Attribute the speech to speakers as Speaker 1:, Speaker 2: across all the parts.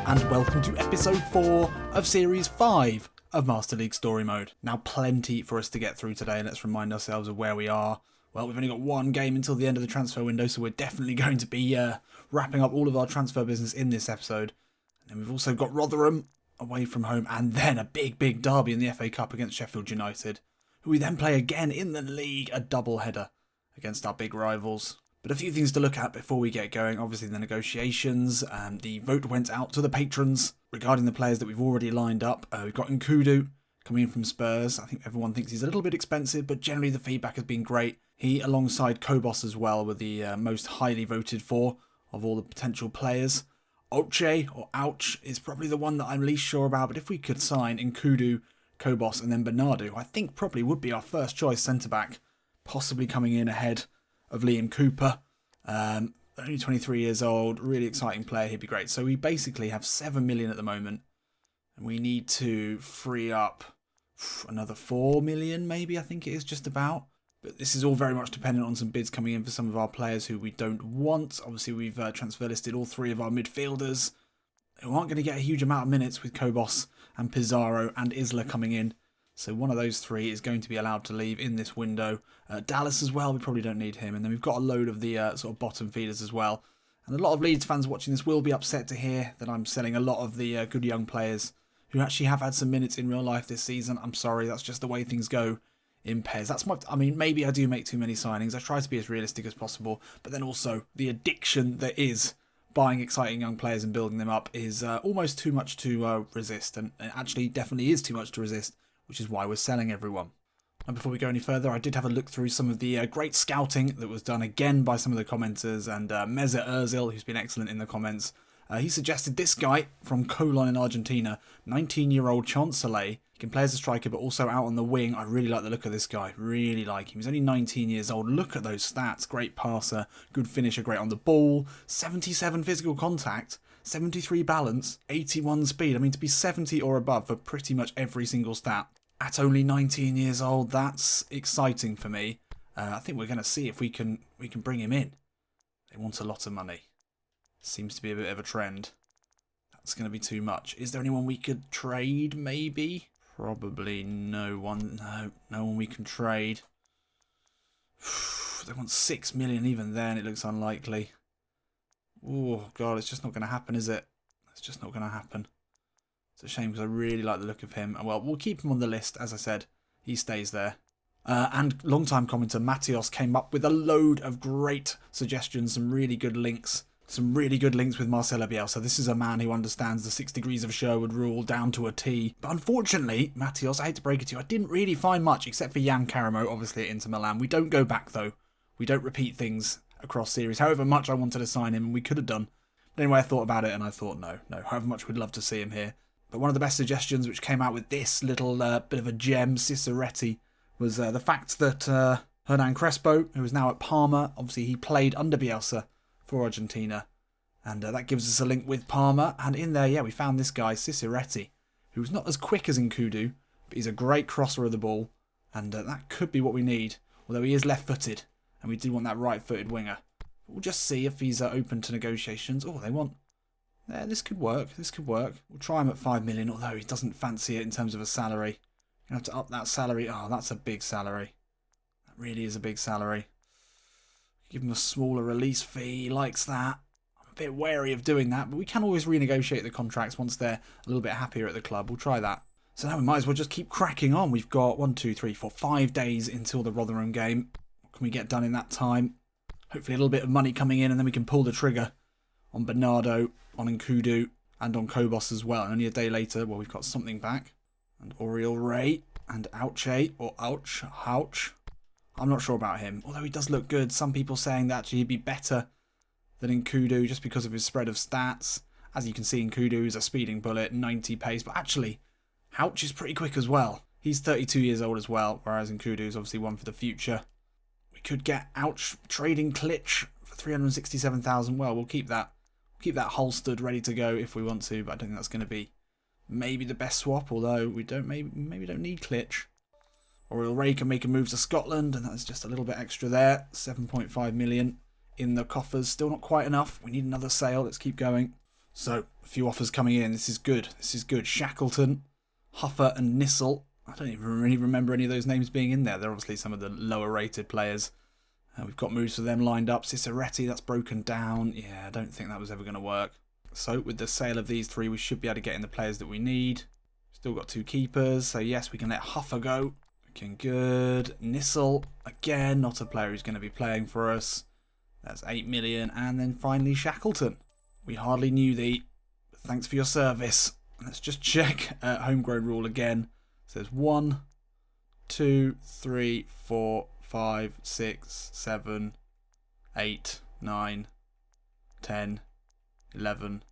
Speaker 1: and welcome to episode 4 of series 5 of Master League Story Mode. Now plenty for us to get through today, let's remind ourselves of where we are. Well, we've only got one game until the end of the transfer window, so we're definitely going to be wrapping up all of our transfer business in this episode. And then we've also got Rotherham away from home, and then a big derby in the FA Cup against Sheffield United, who we then play again in the league, a double header against our big rivals. But a few things to look at before we get going. Obviously the negotiations, the vote went out to the patrons regarding the players that we've already lined up. We've got Nkudu coming in from Spurs. I think everyone thinks he's a little bit expensive, but generally the feedback has been great. He, alongside Kobos as well, were the most highly voted for of all the potential players. Olche, or Ouch, is probably the one that I'm least sure about, but if we could sign Nkudu, Kobos and then Bernardo, I think probably would be our first choice centre-back, possibly coming in ahead of Liam Cooper. Only 23 years old, really exciting player, he'd be great. So we basically have 7 million at the moment, and we need to free up another 4 million maybe, I think it is just about. But this is all very much dependent on some bids coming in for some of our players who we don't want. Obviously we've transfer listed all 3 of our midfielders, who aren't going to get a huge amount of minutes with Kobos and Pizarro and Isla coming in. So one of those 3 is going to be allowed to leave in this window. Dallas as well, we probably don't need him. And then we've got a load of the sort of bottom feeders as well. And a lot of Leeds fans watching this will be upset to hear that I'm selling a lot of the good young players who actually have had some minutes in real life this season. I'm sorry, that's just the way things go in PES. I mean, maybe I do make too many signings. I try to be as realistic as possible. But then also, the addiction that is buying exciting young players and building them up is almost too much to resist. And it actually definitely is too much to resist, which is why we're selling everyone. And before we go any further, I did have a look through some of the great scouting that was done again by some of the commenters, and Meza Ozil, who's been excellent in the comments, he suggested this guy from Colon in Argentina, 19-year-old Chancellor. He can play as a striker but also out on the wing. I really like the look of this guy, really like him. He's only 19 years old. Look at those stats, great passer, good finisher, great on the ball, 77 physical contact, 73 balance, 81 speed. I mean, to be 70 or above for pretty much every single stat at only 19 years old, that's exciting for me. I think we're going to see if we can bring him in. They want a lot of money. Seems to be a bit of a trend. That's going to be too much. Is there anyone we could trade, maybe? Probably no one. No one we can trade. They want 6 million. Even then, it looks unlikely. Oh, God, it's just not going to happen, is it? It's just not going to happen. It's a shame because I really like the look of him. Well, we'll keep him on the list, as I said. He stays there. And long-time commenter Matios came up with a load of great suggestions, some really good links. Some really good links with Marcelo Bielsa. This is a man who understands the 6 degrees of Sherwood rule down to a T. But unfortunately, Matios, I hate to break it to you, I didn't really find much except for Jan Karamo, obviously at Inter Milan. We don't go back, though. We don't repeat things across series. However much I wanted to sign him, and we could have done. But anyway, I thought about it, and I thought, no. However much we'd love to see him here. But one of the best suggestions which came out with this little bit of a gem, Ciceretti, was the fact that Hernan Crespo, who is now at Parma, obviously he played under Bielsa for Argentina. And that gives us a link with Parma. And in there, yeah, we found this guy, Ciceretti, who's not as quick as Nkudu, but he's a great crosser of the ball. And that could be what we need, although he is left-footed, and we do want that right-footed winger. We'll just see if he's open to negotiations. Oh, they want... Yeah, this could work. We'll try him at 5 million, although he doesn't fancy it in terms of a salary. You have to up that salary. Oh, that's a big salary. That really is a big salary. Give him a smaller release fee. He likes that. I'm a bit wary of doing that, but we can always renegotiate the contracts once they're a little bit happier at the club. We'll try that. So now we might as well just keep cracking on. We've got 5 days until the Rotherham game. What can we get done in that time? Hopefully a little bit of money coming in, and then we can pull the trigger on Bernardo, on Nkudu, and on Kobos as well. And only a day later, well, we've got something back. And Oriol Ray, and Ouche, or Ouch. I'm not sure about him, although he does look good. Some people saying that actually he'd be better than Nkudu just because of his spread of stats. As you can see, Nkudu is a speeding bullet, 90 pace, but actually, Ouch is pretty quick as well. He's 32 years old as well, whereas Nkudu is obviously one for the future. We could get Ouch trading Klitsch for 367,000. Well, we'll keep that. Keep that holstered, ready to go if we want to, but I don't think that's going to be maybe the best swap, although we don't maybe don't need Klitsch. Oriol Ray can make a move to Scotland, and that's just a little bit extra there. 7.5 million in the coffers. Still not quite enough. We need another sale. Let's keep going. So, a few offers coming in. This is good. This is good. Shackleton, Huffer and Nissel. I don't even really remember any of those names being in there. They're obviously some of the lower rated players. We've got moves for them lined up. Ciceretti, that's broken down. Yeah, I don't think that was ever going to work. So with the sale of these three, we should be able to get in the players that we need. Still got 2 keepers. So yes, we can let Huffer go. Looking good. Nissel, again, not a player who's going to be playing for us. That's 8 million. And then finally Shackleton. We hardly knew thee. Thanks for your service. Let's just check homegrown rule again. So there's 1, 2, 3, 4, 5, 6, 7, 8, 9, 10, 11,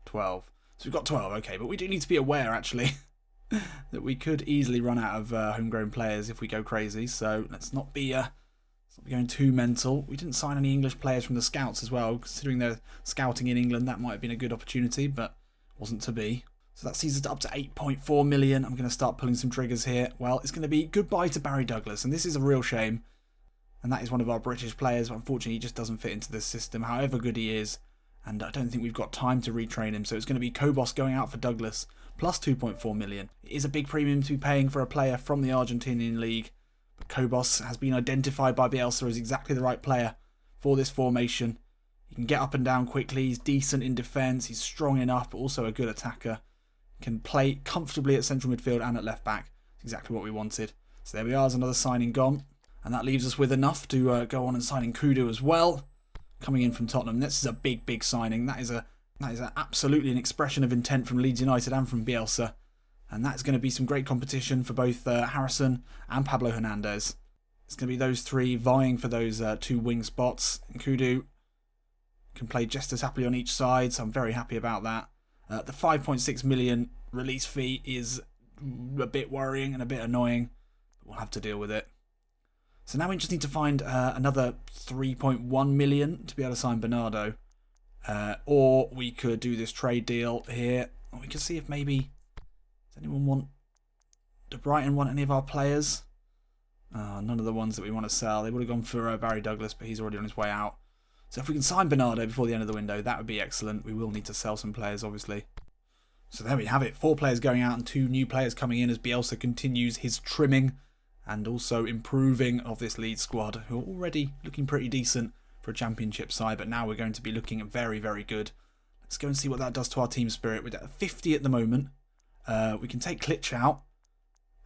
Speaker 1: 12. So we've got 12, okay, but we do need to be aware actually that we could easily run out of homegrown players if we go crazy. So let's not be going too mental. We didn't sign any English players from the scouts as well, considering they're scouting in England. That might have been a good opportunity, but wasn't to be. So that sees us up to 8.4 million. I'm going to start pulling some triggers here. Well, it's going to be goodbye to Barry Douglas, and this is a real shame. And that is one of our British players, but unfortunately he just doesn't fit into this system, however good he is. And I don't think we've got time to retrain him. So it's going to be Kobos going out for Douglas, plus 2.4 million. It is a big premium to be paying for a player from the Argentinian league. But Kobos has been identified by Bielsa as exactly the right player for this formation. He can get up and down quickly. He's decent in defence. He's strong enough, but also a good attacker. Can play comfortably at central midfield and at left back. It's exactly what we wanted. So there we are, there's another signing gone. And that leaves us with enough to go on and sign in Kudu as well. Coming in from Tottenham. This is a big signing. That is absolutely an expression of intent from Leeds United and from Bielsa. And that's going to be some great competition for both Harrison and Pablo Hernandez. It's going to be those three vying for those 2 wing spots. And Kudu can play just as happily on each side, so I'm very happy about that. The 5.6 million release fee is a bit worrying and a bit annoying, but we'll have to deal with it. So now we just need to find another 3.1 million to be able to sign Bernardo. Or we could do this trade deal here. Or we could see if maybe... Does anyone want... Do Brighton want any of our players? None of the ones that we want to sell. They would have gone for Barry Douglas, but he's already on his way out. So if we can sign Bernardo before the end of the window, that would be excellent. We will need to sell some players, obviously. So there we have it. 4 players going out and 2 new players coming in as Bielsa continues his trimming and also improving of this Leeds squad, who are already looking pretty decent for a championship side, but now we're going to be looking very, very good. Let's go and see what that does to our team spirit. We're at 50 at the moment. We can take Klitsch out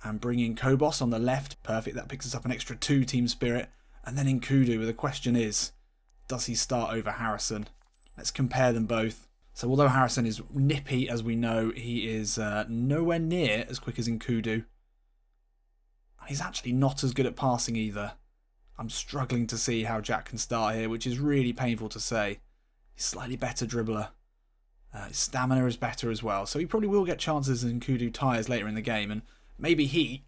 Speaker 1: and bring in Kobos on the left. Perfect. That picks us up an extra 2 team spirit. And then in Kudu, the question is, does he start over Harrison? Let's compare them both. So although Harrison is nippy, as we know, he is nowhere near as quick as in Kudu. He's actually not as good at passing either. I'm struggling to see how Jack can start here, which is really painful to say. He's slightly better dribbler. His stamina is better as well. So he probably will get chances in Kudu tires later in the game. And maybe he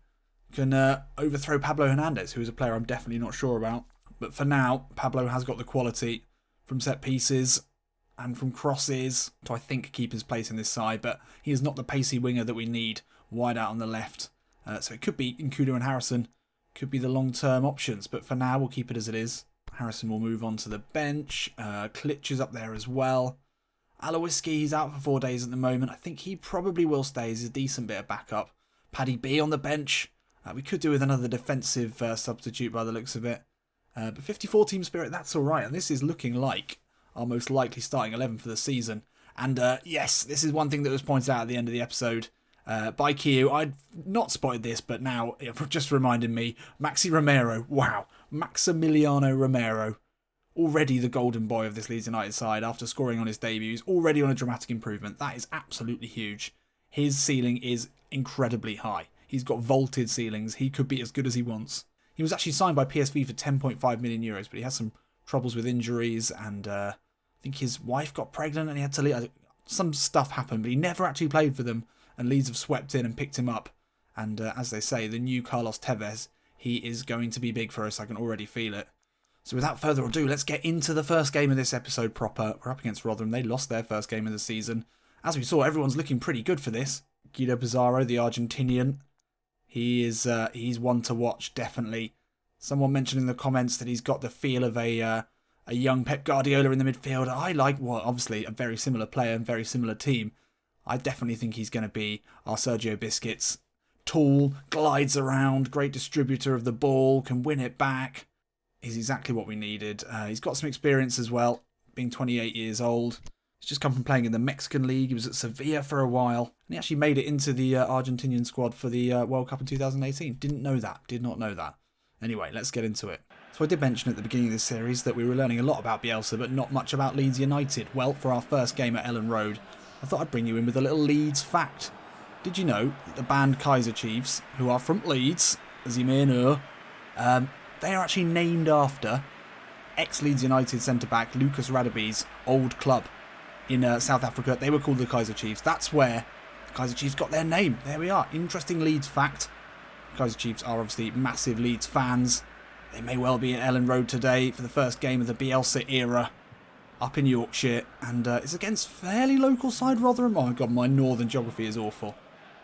Speaker 1: can overthrow Pablo Hernandez, who is a player I'm definitely not sure about. But for now, Pablo has got the quality from set pieces and from crosses to, I think, keep his place in this side. But he is not the pacey winger that we need wide out on the left. So it could be Nkudu and Harrison could be the long-term options. But for now, we'll keep it as it is. Harrison will move on to the bench. Klitsch is up there as well. Alowiski, he's out for 4 days at the moment. I think he probably will stay. He's a decent bit of backup. Paddy B on the bench. We could do with another defensive substitute by the looks of it. But 54 team spirit, that's all right. And this is looking like our most likely starting 11 for the season. And yes, this is one thing that was pointed out at the end of the episode by Q. I'd not spotted this, but now it just reminded me. Maxi Romero, wow. Maximiliano Romero, already the golden boy of this Leeds United side after scoring on his debuts, already on a dramatic improvement. That is absolutely huge. His ceiling is incredibly high. He's got vaulted ceilings. He could be as good as he wants. He was actually signed by PSV for 10.5 million euros, but he has some troubles with injuries, and I think his wife got pregnant and he had to leave. Some stuff happened, but he never actually played for them, and Leeds have swept in and picked him up. And as they say, the new Carlos Tevez, he is going to be big for us. I can already feel it. So without further ado, let's get into the first game of this episode proper. We're up against Rotherham. They lost their first game of the season. As we saw, everyone's looking pretty good for this. Guido Pizarro, the Argentinian, he's one to watch, definitely. Someone mentioned in the comments that he's got the feel of a a young Pep Guardiola in the midfield. I like, well, obviously a very similar player and very similar team. I definitely think he's going to be our Sergio Busquets. Tall, glides around, great distributor of the ball, can win it back. He's exactly what we needed. He's got some experience as well, being 28 years old. He's just come from playing in the Mexican League. He was at Sevilla for a while. And he actually made it into the Argentinian squad for the World Cup in 2018. Didn't know that. Did not know that. Anyway, let's get into it. So I did mention at the beginning of this series that we were learning a lot about Bielsa, but not much about Leeds United. Well, for our first game at Ellen Road, I thought I'd bring you in with a little Leeds fact. Did you know that the band Kaiser Chiefs, who are from Leeds, as you may know, they are actually named after ex-Leeds United centre-back Lucas Radaby's old club in South Africa. They were called the Kaiser Chiefs. That's where the Kaiser Chiefs got their name. There we are. Interesting Leeds fact. Kaiser Chiefs are obviously massive Leeds fans. They may well be at Ellen Road today for the first game of the Bielsa era up in Yorkshire. And it's against fairly local side Rotherham. Oh my god, my northern geography is awful.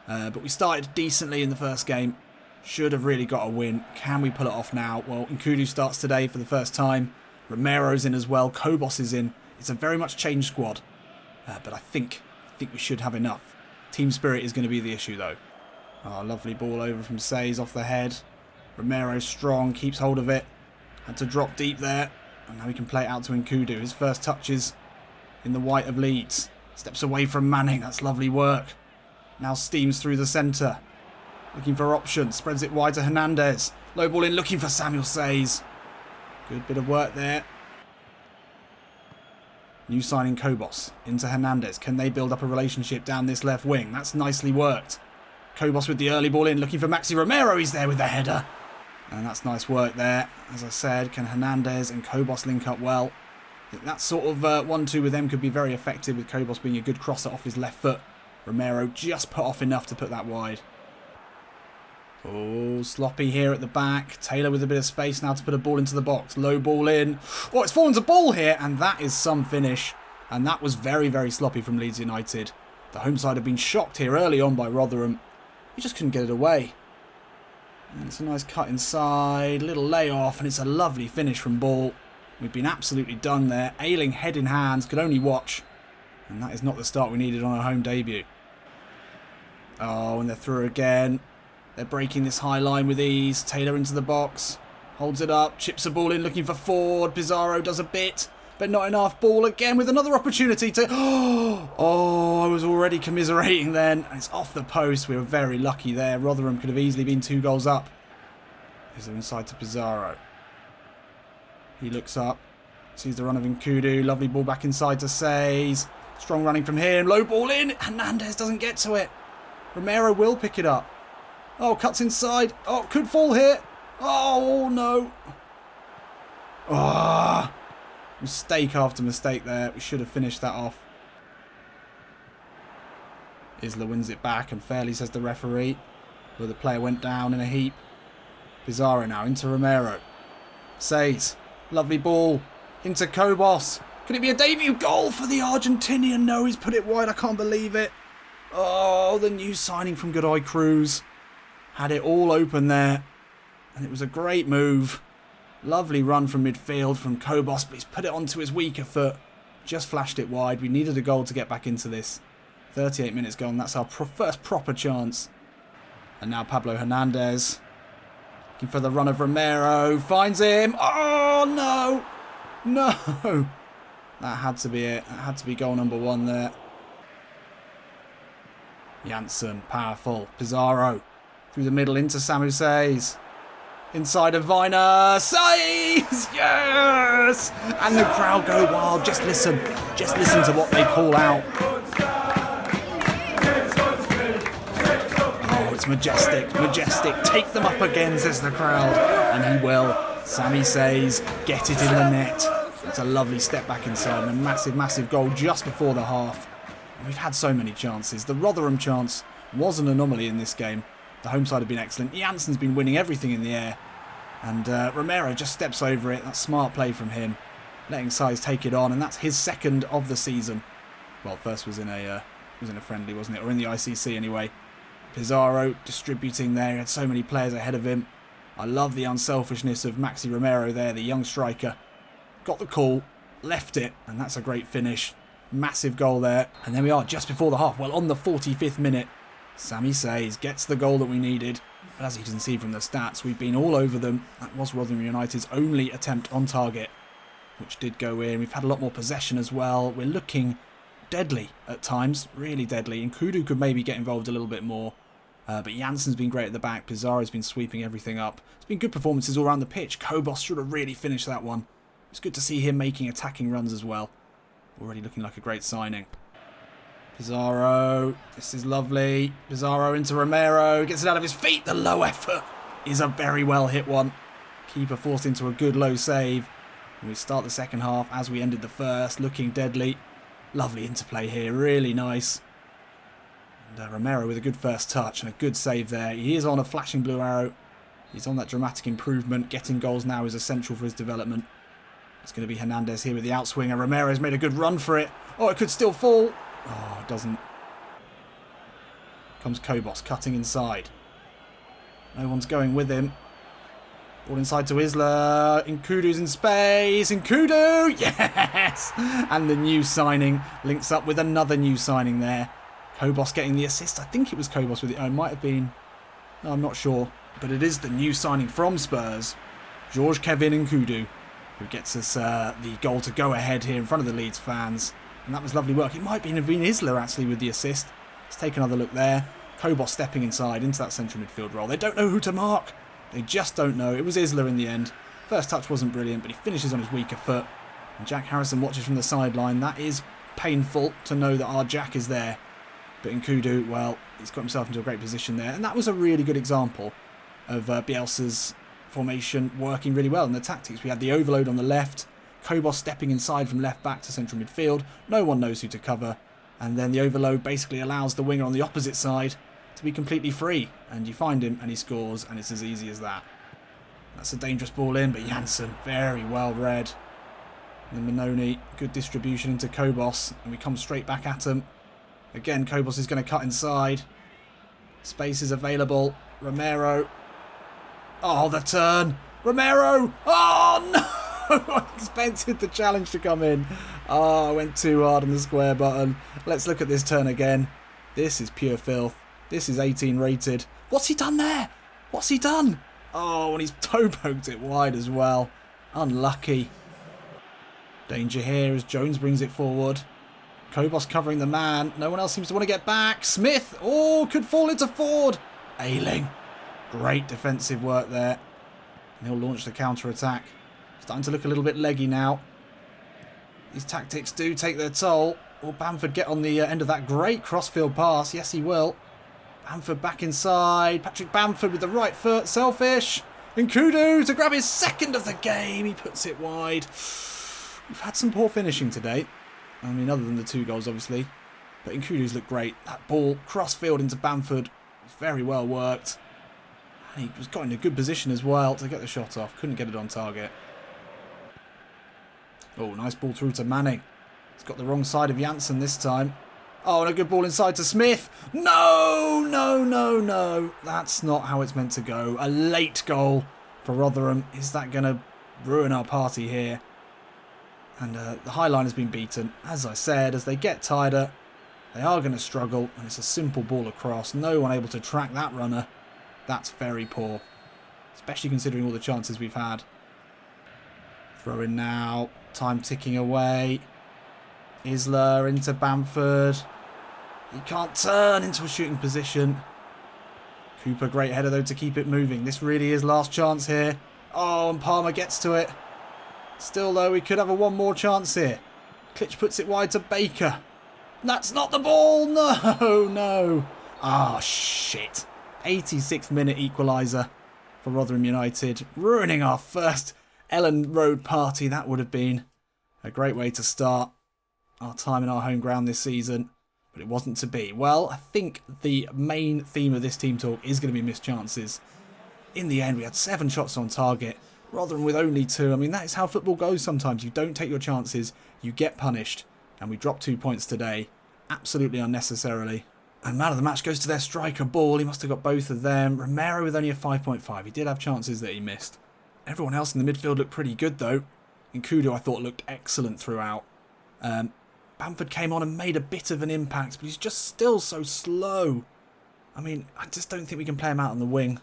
Speaker 1: But we started decently in the first game. Should have really got a win. Can we pull it off now? Well, Nkudu starts today for the first time. Romero's in as well. Kobos is in. It's a very much changed squad. But I think we should have enough. Team spirit is going to be the issue, though. Oh, lovely ball over from Says off the head. Romero strong, keeps hold of it. Had to drop deep there. And now he can play it out to Nkudu. His first touches in the white of Leeds. Steps away from Manning. That's lovely work. Now steams through the centre. Looking for options. Spreads it wide to Hernandez. Low ball in, looking for Samuel Says. Good bit of work there. New signing Kobos into Hernandez. Can they build up a relationship down this left wing? That's nicely worked. Kobos with the early ball in, looking for Maxi Romero. He's there with the header. And that's nice work there. As I said, can Hernandez and Kobos link up well? I think that sort of 1-2 with them could be very effective, with Kobos being a good crosser off his left foot. Romero just put off enough to put that wide. Oh, sloppy here at the back. Taylor with a bit of space now to put a ball into the box. Low ball in. Oh, it's fallen to ball here, and that is some finish. And that was very, very sloppy from Leeds United. The home side had been shocked here early on by Rotherham. He just couldn't get it away. And it's a nice cut inside, little layoff, and it's a lovely finish from Ball. We've been absolutely done there. Ayling head in hands, could only watch. And that is not the start we needed on our home debut. Oh, and they're through again. They're breaking this high line with ease. Taylor into the box. Holds it up. Chips the ball in, looking for Ford. Pizarro does a bit, but not enough. Ball again with another opportunity to... Oh, I was already commiserating then. And it's off the post. We were very lucky there. Rotherham could have easily been 2 goals up. Here's the inside to Pizarro. He looks up. Sees the run of Nkudu. Lovely ball back inside to Says. Strong running from him. Low ball in. Hernandez doesn't get to it. Romero will pick it up. Oh, cuts inside. Oh, could fall here. Oh, no. Ah. Mistake after mistake there. We should have finished that off. Isla wins it back, and fairly, says the referee. Where the player went down in a heap. Pizarro now into Romero. Says. Lovely ball. Into Kobos. Could it be a debut goal for the Argentinian? No, he's put it wide. I can't believe it. Oh, the new signing from Godoy Cruz. Had it all open there. And it was a great move. Lovely run from midfield from Kobos, but he's put it onto his weaker foot. Just flashed it wide. We needed a goal to get back into this. 38 minutes gone. That's our first proper chance. And now Pablo Hernandez. Looking for the run of Romero. Finds him. Oh, no. No. That had to be it. That had to be goal number 1 there. Janssen, powerful. Pizarro. Through the middle into Samu Says. Inside of Viner. Says! Yes! And the crowd go wild. Just listen. Just listen to what they call out. Oh, it's majestic. Majestic. Take them up again, says the crowd. And he will. Sammy Says, get it in the net. It's a lovely step back inside and a massive, massive goal just before the half. And we've had so many chances. The Rotherham chance was an anomaly in this game. The home side have been excellent. Janssen's been winning everything in the air. And Romero just steps over it. That's smart play from him. Letting Saez take it on. And that's his second of the season. Well, first was in a friendly, wasn't it? Or in the ICC anyway. Pizarro distributing there. He had so many players ahead of him. I love the unselfishness of Maxi Romero there, the young striker. got the call, left it, and that's a great finish. Massive goal there. And then we are just before the half. Well, on the 45th minute, Sammy Says gets the goal that we needed. But as you can see from the stats, we've been all over them. That was Rotherham United's only attempt on target, which did go in. We've had a lot more possession as well. We're looking deadly at times, really deadly. And Kudu could maybe get involved a little bit more. But Janssen's been great at the back. Pizarro's been sweeping everything up. It's been good performances all around the pitch. Kobos should have really finished that one. It's good to see him making attacking runs as well. Already looking like a great signing. Pizarro. This is lovely. Pizarro into Romero. Gets it out of his feet. The low effort is a very well hit one. Keeper forced into a good low save. And we start the second half as we ended the first. Looking deadly. Lovely interplay here. Really nice. And Romero with a good first touch and a good save there. He is on a flashing blue arrow. He's on that dramatic improvement. Getting goals now is essential for his development. It's going to be Hernandez here with the outswinger. Romero's made a good run for it. Oh, it could still fall. Oh, it doesn't. Comes Kobos, cutting inside. No one's going with him. Ball inside to Isla. Nkudu's in space. Nkudu! Yes! And the new signing links up with another new signing there. Kobos getting the assist. I think it was Kobos with it. Oh, it might have been. No, I'm not sure. But it is the new signing from Spurs. George Kevin Nkudu, who gets us the goal to go ahead here in front of the Leeds fans. And that was lovely work. It might have been Isla actually with the assist. Let's take another look there. Kobos stepping inside into that central midfield role. They don't know who to mark. They just don't know. It was Isla in the end. First touch wasn't brilliant, but he finishes on his weaker foot. And Jack Harrison watches from the sideline. That is painful to know that our Jack is there. But Nkudu, well, he's got himself into a great position there. And that was a really good example of Bielsa's formation working really well in the tactics. We had the overload on the left. Kobos stepping inside from left back to central midfield. No one knows who to cover. And then the overload basically allows the winger on the opposite side to be completely free. And you find him and he scores, and it's as easy as that. That's a dangerous ball in, but Janssen, very well read. And then Manoni, good distribution into Kobos, and we come straight back at him. Again, Kobos is going to cut inside. Space is available. Romero. Oh, the turn. Romero. Oh, no. I expected the challenge to come in. Oh, I went too hard on the square button. Let's look at this turn again. This is pure filth. This is 18 rated. What's he done there? What's he done? Oh, and he's toe poked it wide as well. Unlucky. Danger here as Jones brings it forward. Kobos covering the man. No one else seems to want to get back. Smith. Oh, could fall into Ford. Ailing. Great defensive work there. And he'll launch the counter-attack. Starting to look a little bit leggy now. These tactics do take their toll. Will Bamford get on the end of that great crossfield pass? Yes, he will. Bamford back inside. Patrick Bamford with the right foot. Selfish. Nkudu to grab his second of the game. He puts it wide. We've had some poor finishing today. I mean, other than the 2 goals, obviously. But Nkudu's looked great. That ball crossfield into Bamford was very well worked. And he was got in a good position as well to get the shot off. Couldn't get it on target. Oh, nice ball through to Manning. He's got the wrong side of Janssen this time. Oh, and a good ball inside to Smith. No, no, no, no. That's not how it's meant to go. A late goal for Rotherham. Is that going to ruin our party here? And the high line has been beaten. As I said, as they get tighter, they are going to struggle. And it's a simple ball across. No one able to track that runner. That's very poor. Especially considering all the chances we've had. Throw in now. Time ticking away. Isla into Bamford. He can't turn into a shooting position. Cooper, great header though to keep it moving. This really is last chance here. Oh, and Palmer gets to it. Still though, we could have a one more chance here. Klitsch puts it wide to Baker. That's not the ball. No, no. Ah, shit. 86th minute equaliser for Rotherham United. Ruining our first Ellen Road party. That would have been a great way to start our time in our home ground this season. But it wasn't to be. Well, I think the main theme of this team talk is going to be missed chances. In the end, we had 7 shots on target. Rotherham with only 2. I mean, that is how football goes sometimes. You don't take your chances, you get punished. And we dropped 2 points today. Absolutely unnecessarily. And man of the match goes to their striker Ball. He must have got both of them. Romero with only a 5.5. He did have chances that he missed. Everyone else in the midfield looked pretty good though. Nkudu, I thought, looked excellent throughout. Bamford came on and made a bit of an impact, but he's just still so slow. I mean, I just don't think we can play him out on the wing.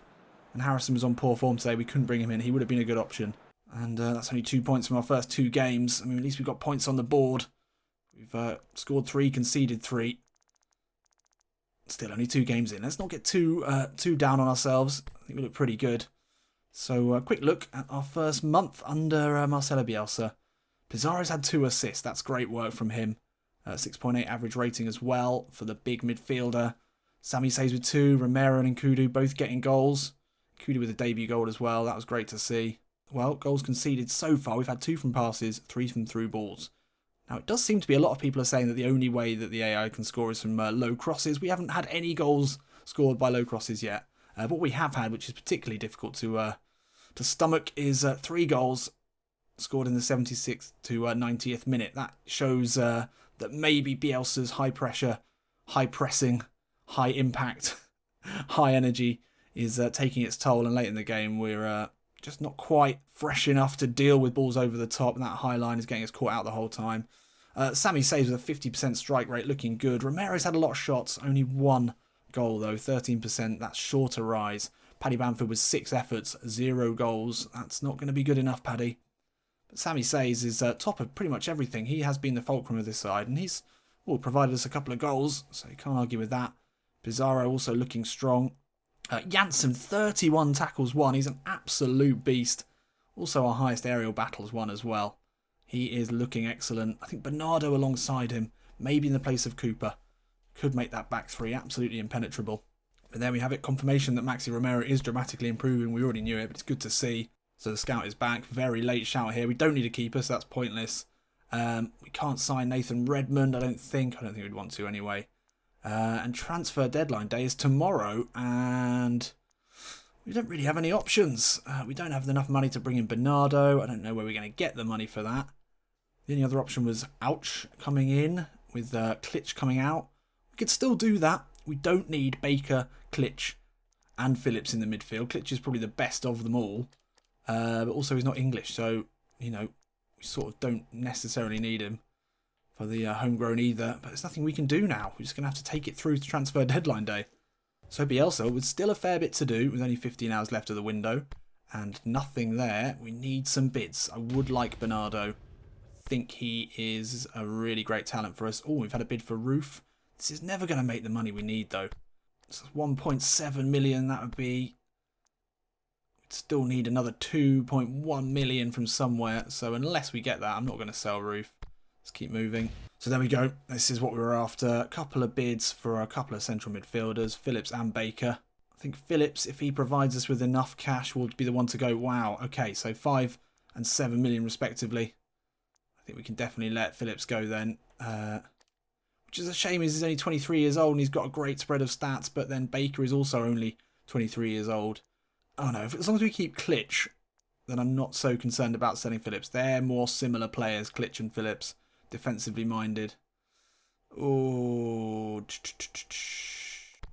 Speaker 1: And Harrison was on poor form today. We couldn't bring him in. He would have been a good option. And that's only 2 points from our first 2 games. I mean, at least we've got points on the board. We've scored 3, conceded 3. Still only 2 games in. Let's not get too down on ourselves. I think we look pretty good. So a quick look at our first month under Marcelo Bielsa. Pizarro's had 2 assists. That's great work from him. 6.8 average rating as well for the big midfielder. Sammy Says with 2. Romero and Nkudu both getting goals. Nkudu with a debut goal as well. That was great to see. Well, goals conceded so far. We've had 2 from passes, 3 from through balls. Now, it does seem to be a lot of people are saying that the only way that the AI can score is from low crosses. We haven't had any goals scored by low crosses yet. What we have had, which is particularly difficult to stomach, is 3 goals scored in the 76th to 90th minute. That shows that maybe Bielsa's high pressure, high pressing, high impact, high energy is taking its toll. And late in the game, we're just not quite fresh enough to deal with balls over the top. And that high line is getting us caught out the whole time. Sammy Saves with a 50% strike rate, looking good. Romero's had a lot of shots, only 1 goal though, 13%. That's sure to rise. Paddy Bamford with 6 efforts, 0 goals. That's not going to be good enough, Paddy. But Sammy Says is top of pretty much everything. He has been the fulcrum of this side, and he's provided us a couple of goals, so you can't argue with that. Pizarro also looking strong. Janssen, 31 tackles won. He's an absolute beast. Also our highest aerial battles won as well. He is looking excellent. I think Bernardo alongside him, maybe in the place of Cooper, could make that back 3 absolutely impenetrable. But there we have it, confirmation that Maxi Romero is dramatically improving. We already knew it, but it's good to see. So the scout is back. Very late shout here. We don't need a keeper, so that's pointless. We can't sign Nathan Redmond, I don't think. We'd want to anyway. And transfer deadline day is tomorrow, and we don't really have any options. We don't have enough money to bring in Bernardo. I don't know where we're going to get the money for that. The only other option was Ouch coming in, with Klitsch coming out. We could still do that. We don't need Baker, Klitsch and Phillips in the midfield. Klitsch is probably the best of them all. But also he's not English, so, we sort of don't necessarily need him for the homegrown either. But there's nothing we can do now. We're just going to have to take it through to transfer deadline day. So Bielsa, with still a fair bit to do, with only 15 hours left of the window, and nothing there, we need some bids. I would like Bernardo. I think he is a really great talent for us. Oh, we've had a bid for Roof. This is never going to make the money we need, though. So 1.7 million, that would be... We'd still need another 2.1 million from somewhere. So unless we get that, I'm not going to sell Roof. Let's keep moving. So there we go. This is what we were after. A couple of bids for a couple of central midfielders, Phillips and Baker. I think Phillips, if he provides us with enough cash, will be the one to go. Wow. Okay, so 5 and 7 million respectively. I think we can definitely let Phillips go then. Which is a shame, he's only 23 years old and he's got a great spread of stats, but then Baker is also only 23 years old. Oh no, as long as we keep Klitsch, then I'm not so concerned about selling Phillips. They're more similar players, Klitsch and Phillips, defensively minded. Oh,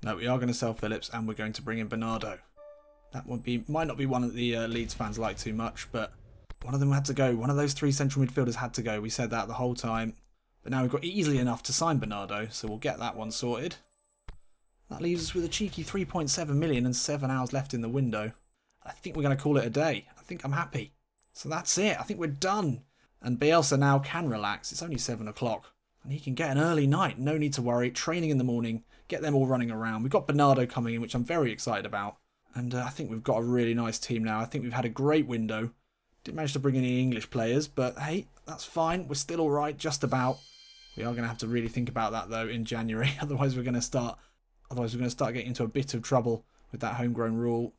Speaker 1: no, we are going to sell Phillips and we're going to bring in Bernardo. That might not be one that the Leeds fans like too much, but one of them had to go. One of those 3 central midfielders had to go. We said that the whole time. But now we've got easily enough to sign Bernardo, so we'll get that one sorted. That leaves us with a cheeky 3.7 million and 7 hours left in the window. I think we're going to call it a day. I think I'm happy. So that's it. I think we're done. And Bielsa now can relax. It's only 7 o'clock. And he can get an early night. No need to worry. Training in the morning. Get them all running around. We've got Bernardo coming in, which I'm very excited about. And I think we've got a really nice team now. I think we've had a great window. Didn't manage to bring any English players, but hey, that's fine. We're still all right, just about. We are going to have to really think about that though in January. Otherwise we're going to start getting into a bit of trouble with that homegrown rule.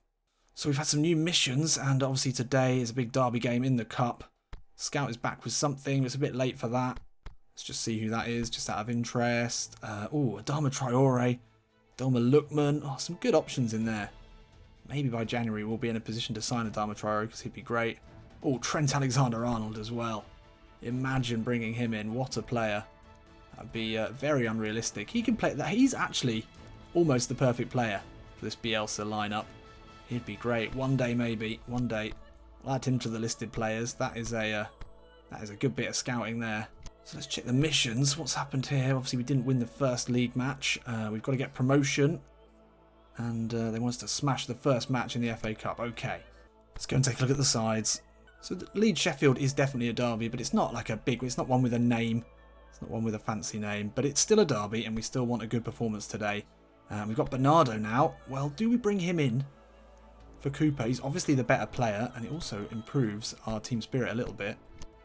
Speaker 1: So we've had some new missions, and obviously today is a big derby game in the cup. Scout is back with something. It's a bit late for that. Let's just see who that is, just out of interest. Adama Traore, Delma Lookman. Oh, some good options in there. Maybe by January we'll be in a position to sign Adama Traore because he'd be great. Oh, Trent Alexander-Arnold as well. Imagine bringing him in. What a player. That'd be very unrealistic. He can play that. He's actually almost the perfect player for this Bielsa lineup. He'd be great. One day, maybe. One day. I'll add him to the listed players. That is a That is a good bit of scouting there. So let's check the missions. What's happened here? Obviously, we didn't win the first league match. We've got to get promotion. And they want us to smash the first match in the FA Cup. Okay. Let's go and take a look at the sides. So Leeds Sheffield is definitely a derby, but it's not like a big... It's not one with a name. It's not one with a fancy name. But it's still a derby, and we still want a good performance today. We've got Bernardo now. Well, do we bring him in for Cooper? He's obviously the better player, and it also improves our team spirit a little bit.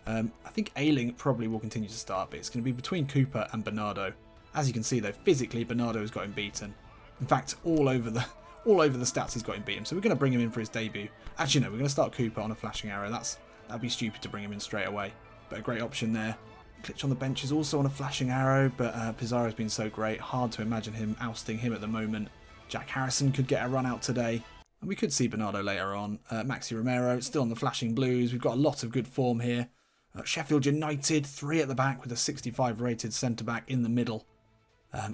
Speaker 1: I think Ayling probably will continue to start, but it's going to be between Cooper and Bernardo. As you can see, though, physically Bernardo has got him beaten. In fact, all over the stats he's got him beaten. So we're going to bring him in for his debut. Actually, no, we're going to start Cooper on a flashing arrow. That'd be stupid to bring him in straight away. But a great option there. Klitsch on the bench is also on a flashing arrow, but Pizarro's been so great. Hard to imagine him ousting him at the moment. Jack Harrison could get a run out today. And we could see Bernardo later on. Maxi Romero still on the flashing blues. We've got a lot of good form here. Sheffield United, 3 at the back with a 65 rated centre-back in the middle.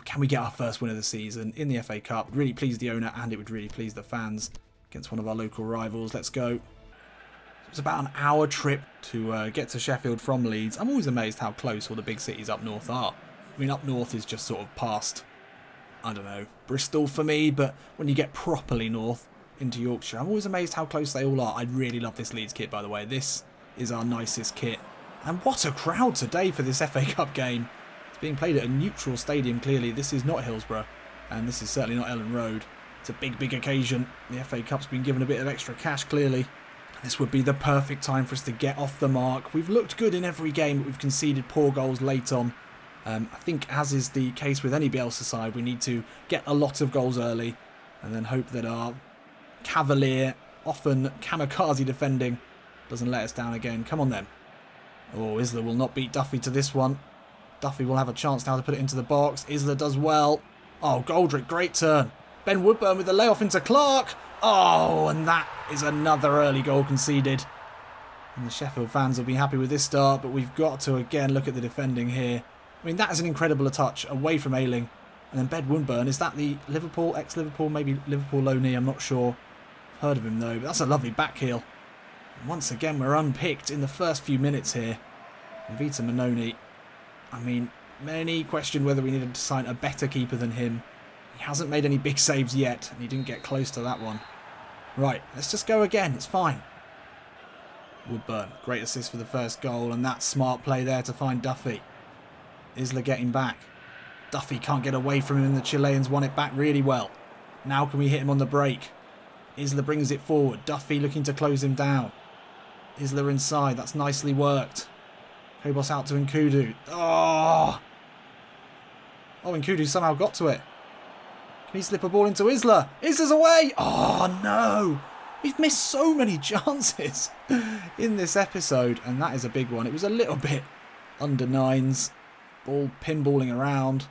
Speaker 1: Can we get our first win of the season in the FA Cup? Really please the owner, and it would really please the fans against one of our local rivals. Let's go. It's about an hour trip to get to Sheffield from Leeds. I'm always amazed how close all the big cities up north are. I mean, up north is just sort of past, I don't know, Bristol for me, but when you get properly north into Yorkshire, I'm always amazed how close they all are. I really love this Leeds kit, by the way. This is our nicest kit. And what a crowd today for this FA Cup game. It's being played at a neutral stadium, clearly. This is not Hillsborough, and this is certainly not Ellen Road. It's a big, big occasion. The FA Cup's been given a bit of extra cash, clearly. This would be the perfect time for us to get off the mark. We've looked good in every game, but we've conceded poor goals late on. I think, as is the case with any Bielsa side, we need to get a lot of goals early and then hope that our cavalier, often kamikaze defending doesn't let us down again. Come on then. Oh, Isla will not beat Duffy to this one. Duffy will have a chance now to put it into the box. Isla does well. Oh, Goldrick, great turn. Ben Woodburn with the layoff into Clark. Oh, and that is another early goal conceded. And the Sheffield fans will be happy with this start, but we've got to again look at the defending here. I mean, that is an incredible touch away from Ayling. And then Ben Woodburn, is that the Liverpool, ex-Liverpool, maybe Liverpool loanee, I'm not sure. Heard of him though, but that's a lovely back heel. And once again, we're unpicked in the first few minutes here. And Vita Manoni, I mean, many question whether we needed to sign a better keeper than him. He hasn't made any big saves yet, and he didn't get close to that one. Right, let's just go again, it's fine. Woodburn, great assist for the first goal, and that smart play there to find Duffy. Isla getting back. Duffy can't get away from him, and the Chileans won it back really well. Now can we hit him on the break? Isla brings it forward. Duffy looking to close him down. Isla inside, that's nicely worked. Kobos out to Nkudu. Oh, Nkudu somehow got to it. Can he slip a ball into Isla? Isla's away! Oh no! We've missed so many chances in this episode, and that is a big one. It was a little bit under nines. Ball pinballing around.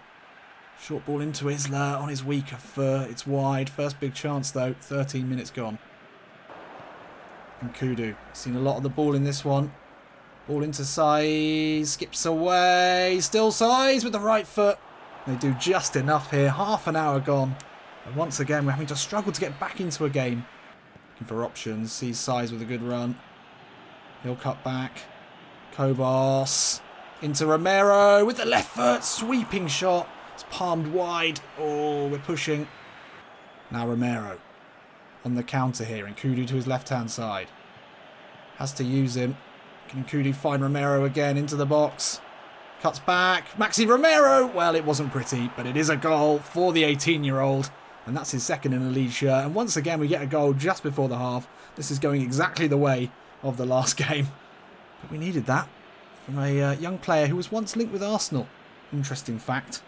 Speaker 1: Short ball into Isla on his weaker foot. It's wide. First big chance though. 13 minutes gone. Nkudu. Seen a lot of the ball in this one. Ball into Size. Skips away. Still Size with the right foot. They do just enough here. Half an hour gone. And once again, we're having to struggle to get back into a game. Looking for options. Sees Size with a good run. He'll cut back. Kobos. Into Romero with the left foot. Sweeping shot. It's palmed wide. Oh, we're pushing. Now Romero. On the counter here. Nkudu to his left-hand side. Has to use him. Can Nkudu find Romero again into the box? Cuts back. Maxi Romero! Well, it wasn't pretty, but it is a goal for the 18-year-old. And that's his second in a lead shirt. And once again, we get a goal just before the half. This is going exactly the way of the last game. But we needed that from a young player who was once linked with Arsenal. Interesting fact.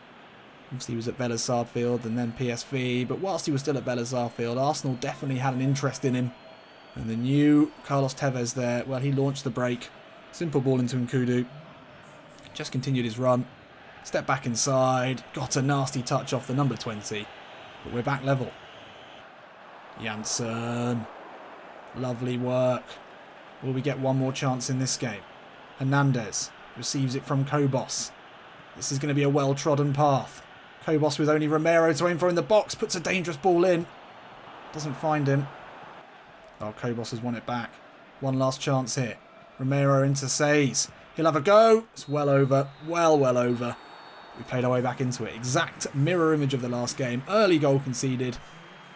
Speaker 1: Obviously, he was at Vélez Sarsfield and then PSV. But whilst he was still at Vélez Sarsfield, Arsenal definitely had an interest in him. And the new Carlos Tevez there, well, he launched the break. Simple ball into Nkudu. Just continued his run. Step back inside. Got a nasty touch off the number 20. But we're back level. Janssen. Lovely work. Will we get one more chance in this game? Hernandez receives it from Kobos. This is going to be a well-trodden path. Kobos with only Romero to aim for in the box. Puts a dangerous ball in. Doesn't find him. Oh, Kobos has won it back. One last chance here. Romero into Says. He'll have a go. It's well over. Well over. We played our way back into it. Exact mirror image of the last game. Early goal conceded.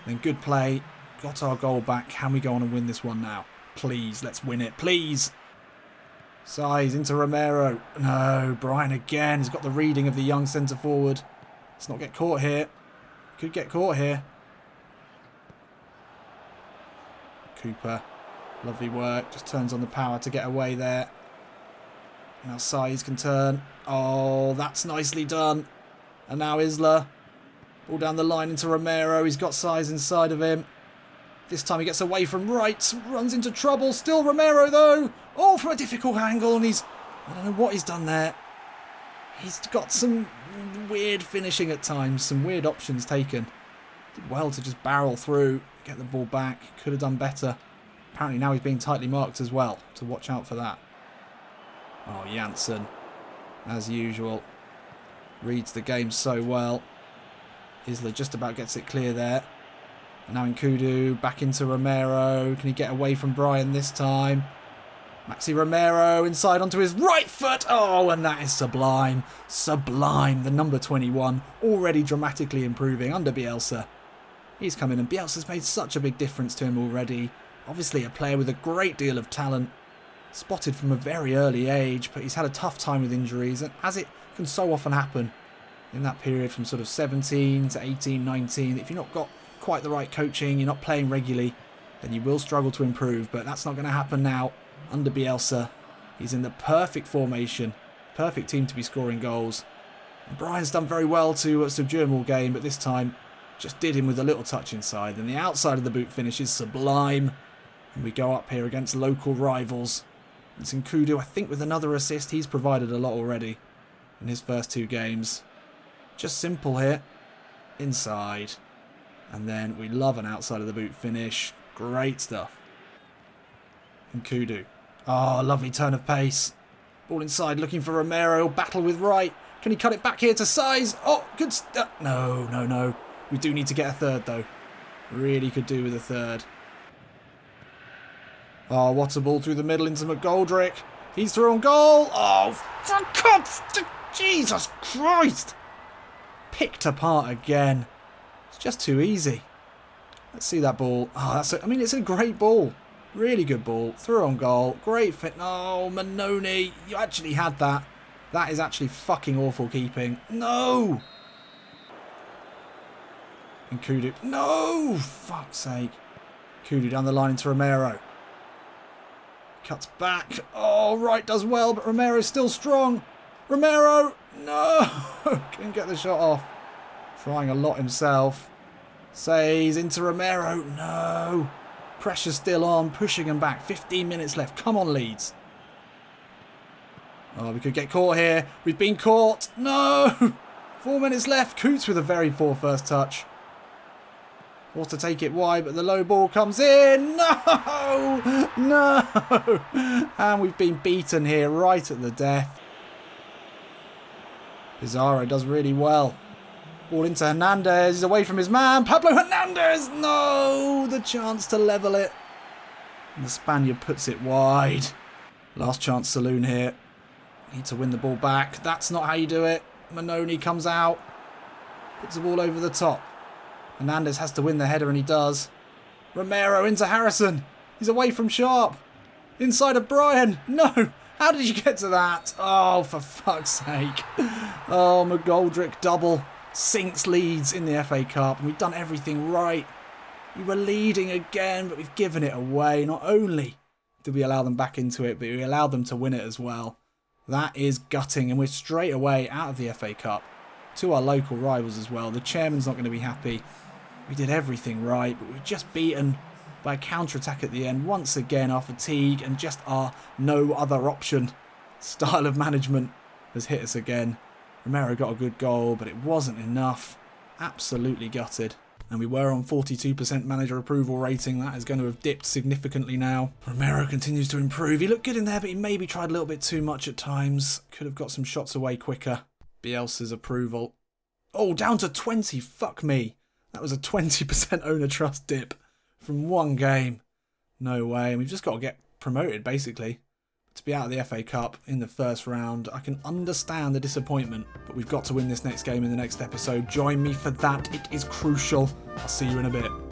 Speaker 1: Then good play. Got our goal back. Can we go on and win this one now? Please, let's win it. Please. Size into Romero. No, Brian again. He's got the reading of the young centre forward. Let's not get caught here. Could get caught here. Cooper. Lovely work. Just turns on the power to get away there. Now Size can turn. Oh, that's nicely done. And now Isla. Ball down the line into Romero. He's got Size inside of him. This time he gets away from right. Runs into trouble. Still Romero though. Oh, from a difficult angle. And I don't know what he's done there. He's got some weird finishing at times. Some weird options taken. Did well to just barrel through. Get the ball back. Could have done better. Apparently now he's being tightly marked as well. To watch out for that. Oh, Janssen. As usual. Reads the game so well. Isla just about gets it clear there. And now Nkudu back into Romero. Can he get away from Brian this time? Maxi Romero inside onto his right foot. Oh, and that is sublime. Sublime. The number 21 already dramatically improving under Bielsa. He's come in and Bielsa's made such a big difference to him already. Obviously a player with a great deal of talent. Spotted from a very early age, but he's had a tough time with injuries. And as it can so often happen in that period from sort of 17 to 18, 19, if you've not got quite the right coaching, you're not playing regularly, then you will struggle to improve. But that's not going to happen now under Bielsa. He's in the perfect formation, perfect team to be scoring goals. And Brian's done very well to subdue him all game, but this time just did him with a little touch inside. And the outside of the boot finish is sublime. And we go up here against local rivals. It's Nkudu, I think with another assist. He's provided a lot already in his first 2 games. Just simple here. Inside. And then we love an outside of the boot finish. Great stuff. Nkudu. Oh, lovely turn of pace. Ball inside looking for Romero. Battle with right. Can he cut it back here to Size? Oh, good No. We do need to get a third though. Really could do with a third. Oh, what a ball through the middle into McGoldrick. He's through on goal. Oh, for God's sake. Jesus Christ. Picked apart again. It's just too easy. Let's see that ball. Oh, it's a great ball. Really good ball. Through on goal. Great fit. Oh, Manoni. You actually had that. That is actually fucking awful keeping. No. Nkudu. No. Fuck's sake. Nkudu down the line into Romero. Cuts back. Oh, right does well, but Romero's still strong. Romero. No. Couldn't get the shot off. Trying a lot himself. Says into Romero. No. Pressure still on. Pushing him back. 15 minutes left. Come on, Leeds. Oh, we could get caught here. We've been caught. No. 4 minutes left. Coots with a very poor first touch. Forced to take it wide, but the low ball comes in. No! No! And we've been beaten here right at the death. Pizarro does really well. Ball into Hernandez. He's away from his man. Pablo Hernandez! No! The chance to level it. And the Spaniard puts it wide. Last chance saloon here. Need to win the ball back. That's not how you do it. Manoni comes out. Puts the ball over the top. Hernandez has to win the header and he does. Romero into Harrison. He's away from Sharp. Inside of Brian. No. How did you get to that? Oh, for fuck's sake. Oh, McGoldrick double. Sinks Leeds in the FA Cup. And we've done everything right. We were leading again, but we've given it away. Not only did we allow them back into it, but we allowed them to win it as well. That is gutting. And we're straight away out of the FA Cup to our local rivals as well. The chairman's not going to be happy. We did everything right, but we were just beaten by a counter-attack at the end. Once again, our fatigue and just our no other option style of management has hit us again. Romero got a good goal, but it wasn't enough. Absolutely gutted. And we were on 42% manager approval rating. That is going to have dipped significantly now. Romero continues to improve. He looked good in there, but he maybe tried a little bit too much at times. Could have got some shots away quicker. Bielsa's approval. Oh, down to 20. Fuck me. That was a 20% owner trust dip from one game. No way. And we've just got to get promoted, basically. to be out of the FA Cup in the first round. I can understand the disappointment, but we've got to win this next game in the next episode. Join me for that. It is crucial. I'll see you in a bit.